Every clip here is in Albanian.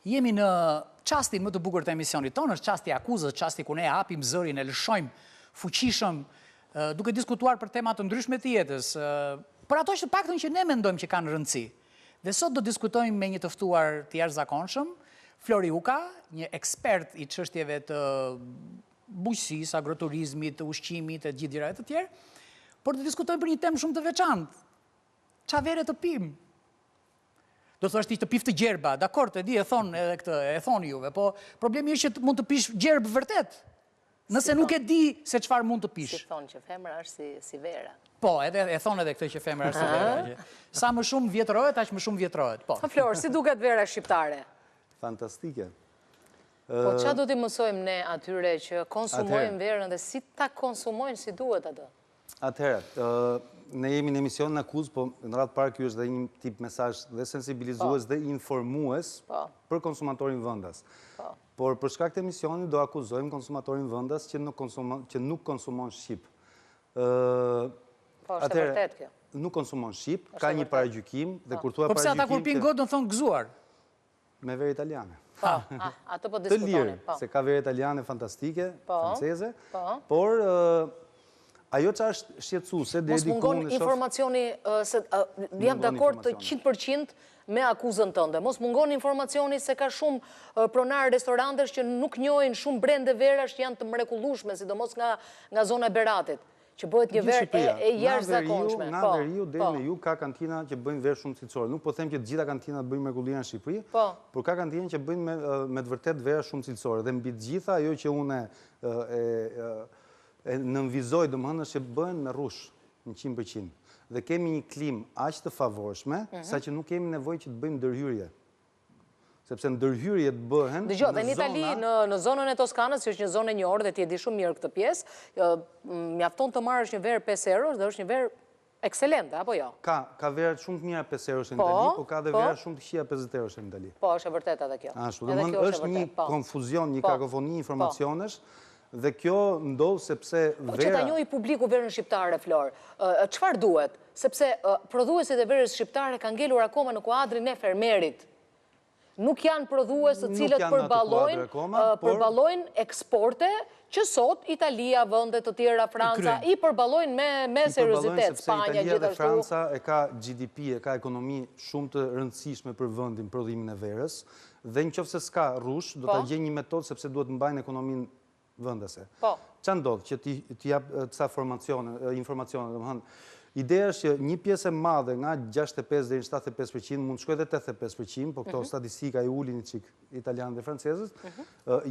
Jemi në çastin më të bukur të emisionit tonë, është çasti i akuzës, çasti ku ne hapim zërin, e lëshojmë fuqishëm, duke diskutuar për tema të ndryshme të jetës, për ato që paktën që ne mendojmë që kanë rëndësi. Dhe sot do diskutojmë me një të ftuar të jashtëzakonshëm, Flori Uka, një ekspert i çështjeve të bujqësisë, agroturizmit, të ushqimit, të gjithë gjërave të tjerë, por të diskutojmë për një temë shumë të veçantë. Çfarë vere të pim? Do të thosh ti të pif të gjerba, dakord, e di, e thon edhe këtë, e thoni juve, po problemi është që mund të pish gjerb vërtet. Nëse nuk e di se çfarë mund të pish. Si thonë që femra është si vera. Po, edhe e thon edhe këtë që femra është si vera. Sa më shumë vjetrohet, aq më shumë vjetrohet. Po. Flor, si duket vera shqiptare? Fantastike. Po çfarë do t'i mësojmë ne atyre që konsumojnë verën dhe si ta konsumojnë si duhet atë? Atëherë, ne jemi në emision në akuzë, po në radhë parë kjo është dhe një tip mesazh dhe sensibilizues dhe informues për konsumatorin vendas. Por për shkak të emisionit do akuzojmë konsumatorin vendas që nuk konsumon shqip. Po, është e vërtet kjo. Nuk konsumon shqip, ka një paragjykim dhe kur thua paragjykim. Po pse ata kur pinë gotë do thonë gëzuar? Me verë italiane. Po, ato po të diskutoni. lirë, se ka verë italiane fantastike, franceze, por ajo që është shqetësuese deri diku mos mungon informacioni, jam dakord të 100% me akuzën tënde. Mos mungon informacioni se ka shumë pronarë restorantesh që nuk njohin shumë brende verash që janë të mrekullueshme, sidomos nga zona e Beratit, që bëhet një verë e jashtëzakonshme. Nga Veriu deri në jug ka kantina që bëjnë verë shumë cilësore. Nuk po them që të gjitha kantinat bëjnë mrekullia në Shqipëri, por ka kantina që bëjnë me të vërtet verë shumë cilësore. Dhe mbi të gjitha ajo që unë nënvizoj domethënë që bëhen me rrush në 100%. Dhe kemi një klimë aq të favorshme, sa që nuk kemi nevojë që të bëjmë ndërhyrje. Sepse ndërhyrjet bëhen në zona... Dhe në Itali, në zonën e Toskanës, që është një zonë e njohur dhe ti e di shumë mirë këtë pjesë, mjafton të marrësh një verë 5 eurosh dhe është një verë ekselente, apo jo? Ka verë shumë të mira 5 eurosh në Itali, po ka dhe verë shumë të këqija 50 eurosh në Itali. Po, është e vërtet edhe kjo. Ashtu, domethënë është një konfuzion, një kakofoni informacionesh. Dhe kjo ndodh sepse vera... Po që ta njohi publiku verën shqiptare, Flor, çfarë duhet? Sepse prodhuesit e verës shqiptare kanë ngelur akoma në kuadrin e fermerit. Nuk janë prodhues të cilët përballojnë eksporte që sot Italia, vende të tjera, Franca, i përballojnë me seriozitet. Spanja, Italia dhe gjithashtu. Franca e ka GDP, e ka ekonomi shumë të rëndësishme për vendin prodhimin e verës, dhe nëse s'ka rrush, do ta gjejnë një metodë sepse duhet mbajnë ekonominë vendase. Ç'a ndodh që ti jap ca informacione, domethënë, ideja është që një pjesë e madhe nga 65 deri në 75%, mund të shkojë edhe 85%, po këto statistika i ulin një çik italianë dhe francezët,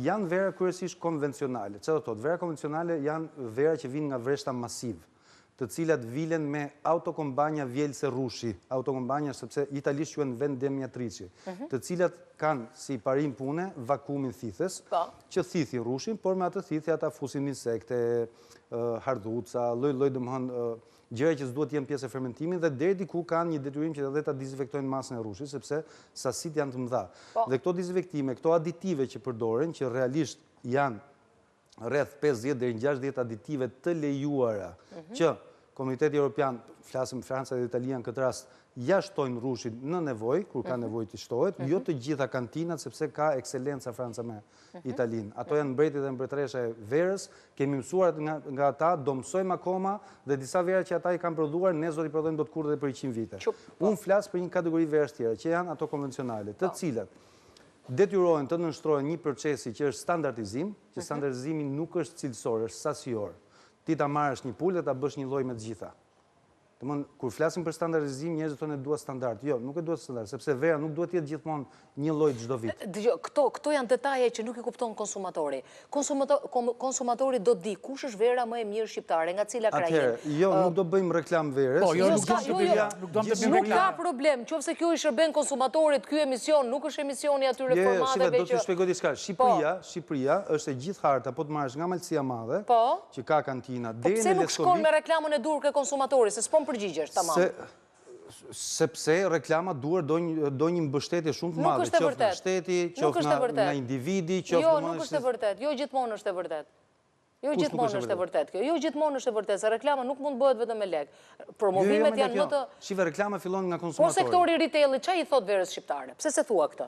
janë vera kryesisht konvencionale. Çfarë do thotë? Vera konvencionale janë vera që vijnë nga vreshta masiv, të cilat vilen me autokombanja vjelëse rrushi, autokombanja sepse italisht quhen vendemjatrici, të cilat kanë si parim pune vakumin thithës, që thithi rrushin, por me atë thithi ata fusin insekte, hardhuca, lloj-lloj domethënë gjëra që s'duhet të jenë pjesë e fermentimit dhe deri diku kanë një detyrim që edhe ta dezinfektojnë masën e rrushit sepse sasitë janë të mëdha. Dhe këto dezinfektime, këto aditive që përdoren, që realisht janë rreth 50 deri në 60 aditive të lejuara që Komuniteti Evropian, flasim Franca dhe Italia në këtë rast, ja shtojnë rrushin në nevojë, kur ka nevojë të shtohet, jo të gjitha kantinat, sepse ka ekselenca Franca me Italinë. Ato janë mbretit dhe mbretëresha e verës, kemi mësuar nga ata, do mësojmë akoma, dhe disa vera që ata i kanë prodhuar, ne zot i prodhojmë do të kurrë dhe për 100 vite. Unë flas për një kategori verës tjera, që janë ato konvencionale, të cilat detyrohen të nënshtrohen një procesi që është standardizim, që standardizimi nuk është cilësor, është sasior. Ti ta marrësh një pulë dhe ta bësh një lloj me të gjitha. Domthon, kur flasim për standardizim, njerëzit thonë dua standard. Jo, nuk e duhet standard, sepse vera nuk duhet të jetë gjithmonë një lloj çdo vit. Dgjoj, këto janë detaje që nuk i kupton konsumatori. Konsumatori do të di kush është vera më e mirë shqiptare, nga cila krajinë. Atëherë, jo, nuk do bëjmë reklam verës. Po, jo, nuk do të bëjmë Nuk ka problem, qofse kjo i shërben konsumatorit, ky emision nuk është emisioni atyre formateve që... Do të shpjegoj diçka. Shqipëria është e gjithë harta, po të marrësh nga Malësia Madhe, që ka kantina deri në Leskovik. Po pse nuk shkon me reklamën e dur ke konsumatori, se s'po përgjigjesh, tamam. Sepse reklama duhet do një mbështetje shumë të madhe, qoftë nga shteti, qoftë nga individi, qoftë... Jo, nuk është e vërtet, jo gjithmonë është e vërtet. Jo gjithmonë është e vërtet kjo. Jo gjithmonë është e vërtet, se reklama nuk mund bëhet vetëm me lek. Promovimet janë më të... Shive, reklama fillon nga konsumatori. Po sektori retailit, çfarë i thot verës shqiptare? Pse se thua këtë?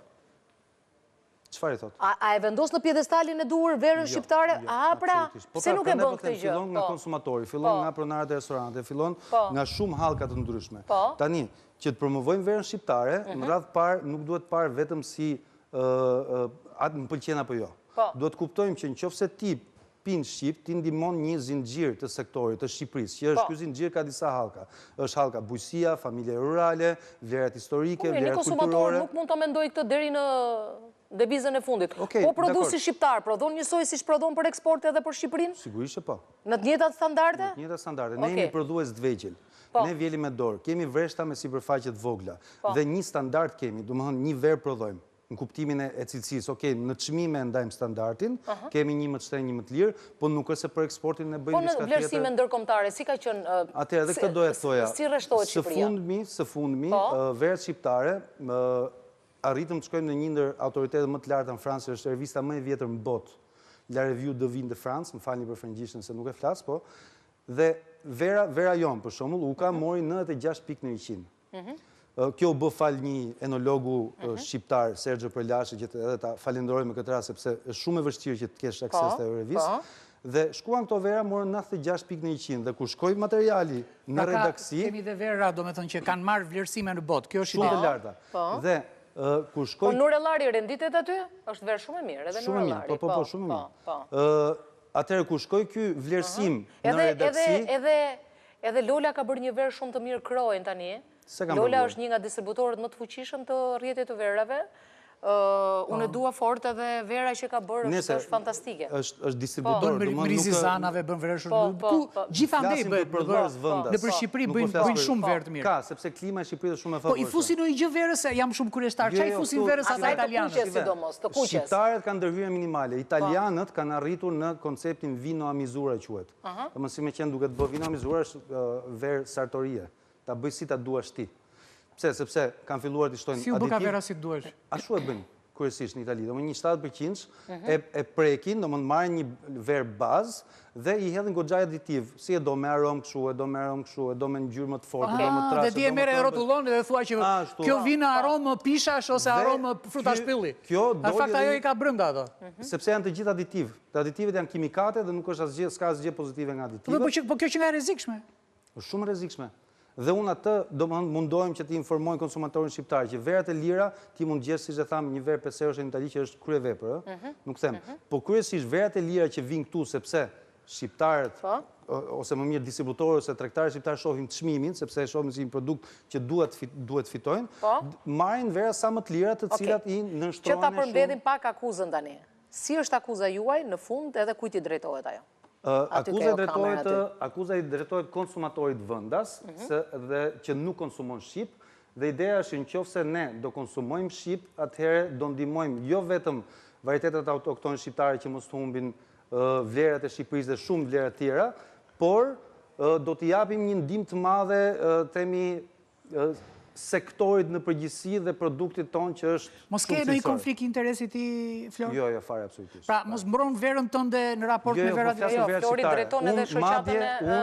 Çfarë i thot? A e vendos në pjedestalin e duhur verën shqiptare? Pra, pse nuk e bën këtë gjë? Fillon nga konsumatori, fillon nga pronarët e restorante, fillon nga shumë hallka të ndryshme. Tani, që të promovojmë verën shqiptare, në radhë parë nuk duhet parë vetëm si atë më pëlqen apo jo. Duhet kuptojmë që nëse ti pinë Shqip, ti ndihmon një zinxhir të sektorit të Shqipërisë, që është ky zinxhir ka disa hallka. Është hallka bujësia, familje rurale, vlerat historike, vlerat kulturore. Një konsumator nuk mund të mendoj këtë deri në devizën e fundit. Po prodhuesi shqiptar prodhon njësoj siç prodhon për eksport edhe për Shqipërinë? Sigurisht që po. Në të njëjtat standarde? Në të njëjtat standarde. Ne jemi prodhues të vegjël. Ne vjeli me dorë, kemi vreshta me sipërfaqe të vogla dhe një standard kemi, domethënë një verë prodhojmë. Në kuptimin e cilësisë, në çmime ndajmë standardin, kemi një më të shtrenjtë, një më të lirë, po nuk është se për eksportin ne bëjmë diçka tjetër. Po në vlerësime ndërkombëtare, si ka qenë? Atëherë, edhe këtë doja të thoja. Si rreshtohet Shqipëria? Së fundmi, verët shqiptare arritëm të shkojmë në një ndër autoritetet më të larta në Francë, është revista më e vjetër në botë, La Revue de Vin de France, më falni për frëngjishtin se nuk e flas, po, dhe vera jon, për shembull, u ka mori 96 pikë në 100. Kjo u bë fal një enologu shqiptar, Sergio Përlashi, që edhe ta falenderoj me këtë rast, sepse është shumë e vështirë që të kesh akses te revistë. Dhe shkuan këto vera, morën 96 pikë në 100, dhe kur shkoi materiali në redaksi... Kemi dhe vera, do me thënë që kanë marrë vlerësime në botë, kjo është shumë të larta. Dhe kur shkoi... Po Nurellari renditet aty? Është verë shumë e mirë, edhe Nurellari. Po, shumë e mirë. Atëherë kur shkoi ky vlerësim në redaksi... Edhe Lola ka bërë një verë shumë të mirë Krojen tani. Lola është një nga distributorët më të fuqishëm të rrjetit të verave. Unë dua fort edhe vera që ka bërë është fantastike. është distributor. Bën Rizi Zanave, bën verë shumë. Gjithandej bëjnë në për Shqipëri bëjnë shumë verë të mirë. Ka, sepse klima e Shqipërisë është shumë e favorshme. Po i fusin në i gjë verës, jam shumë kurioztar. Çfarë i fusin verës ata italianët? Shqiptarët kanë ndërhyrje minimale. Italianët kanë arritur në konceptin vino a misura quhet. Domethënë si më qenë duket bë vino a misura është verë sartorie. Ta bëj si ta duash ti. Pse? Sepse kanë filluar të shtojnë aditiv. Si u bë ka vera si të duash? Ashtu e bëjnë kryesisht në Itali. Domethënë një 70% e prekin, domethënë marrin një verë bazë dhe i hedhin goxha aditiv. Si e do me aromë kështu, e do me aromë kështu, e do me ngjyrë më të fortë, do më trashë. Dhe ti e merr e rrotullon dhe thua që kjo vin aromë pishash ose aromë fruta shpylli. Në fakt ajo i ka brenda ato. Sepse janë të gjithë aditiv. Të aditivet janë kimikate dhe nuk është asgjë, s'ka asgjë pozitive nga aditivet. Po kjo që nga e rrezikshme. Është shumë rrezikshme. Dhe unë atë mundohem që të informoj konsumatorin shqiptar që verat e lira ti mund gjesh, siç e tham, një verë 5 eurosh në Itali që është kryevepër, nuk them. Po kryesisht verat e lira që vijnë këtu sepse shqiptarët ose më mirë distributorët ose tregtarët shqiptar shohin çmimin, sepse e shohin si një produkt që duhet fitojnë, marrin vera sa më të lira të cilat i nënshtrohen. Që ta përmbledhim pak akuzën tani. Si është akuza juaj në fund edhe kujt i drejtohet ajo? Akuza i drejtohet konsumatorit vendas dhe që nuk konsumon Shqip, dhe ideja është nëse ne do konsumojmë Shqip, atëherë do ndihmojmë jo vetëm varietetet autoktonë shqiptare që mos humbin vlerat e Shqipërisë dhe shumë vlera tjera, por do t'i japim një ndihmë të madhe temi sektorit në përgjithësi dhe produktit tonë që është shumë cilësor. Mos ke në i konflikt interesi ti, Flor? Jo, fare absolutisht. Pra, mos mbron verën tënde në raport me verat e jo, Flori drejton edhe shoqatën e...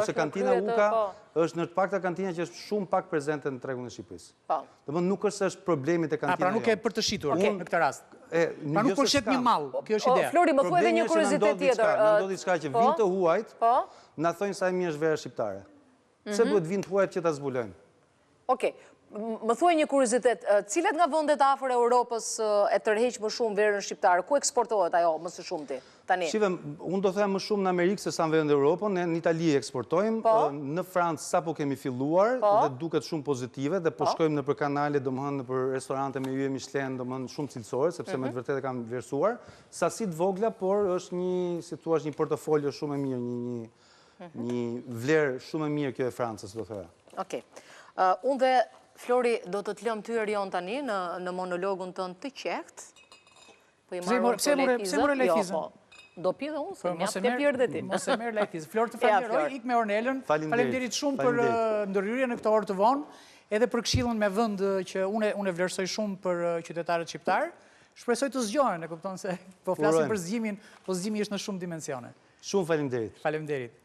Ose kantina Uka është në të pakta kantina që është shumë pak prezente në tregun e Shqipërisë. Domethënë nuk është se është problemi te kantina. Pra nuk e për të shitur në këtë rast. Pra nuk përshet një mall, kjo është ideja. Flori, më thuaj edhe një kuriozitet tjetër. Na ndodhi diçka që vinë të huajt, na thonë sa e mirë është vera shqiptare. Pse duhet vinë të huajt që ta zbulojnë? Okej, më thuaj një kuriozitet, cilat nga vendet afër Europës e tërheq më shumë verën shqiptare? Ku eksportohet ajo më së shumti tani? Shive, unë do them më shumë në Amerikë se sa në vendet e Europën, ne në Itali eksportojmë, në Francë sapo kemi filluar dhe duket shumë pozitive dhe po shkojmë nëpër kanale, domethënë nëpër restorante me yje Michelin, domethënë shumë cilësore, sepse me të vërtetë kanë vlerësuar. Sasi të vogla, por është një, si thua, një portofolio shumë e mirë, një vlerë shumë e mirë kjo e Francës, do thoya. Okej. Unë dhe Flori do të të lëm ty Erion tani në monologun tënë të qekt. Pse more lejfizën? Do pi dhe unë, se mja të pjerë dhe ti. Mos e merë lejfizën. Flor të falenderoj, ik me Ornelën. Faleminderit shumë për ndërhyrje në këtë orë të vonë, edhe për këshillën me vend që unë e vlerësoj shumë për qytetarët shqiptar. Shpresoj të zgjohen, e kupton se po flasim për zgjimin, po zgjimi është në shumë dimensione. Shumë faleminderit. Faleminderit.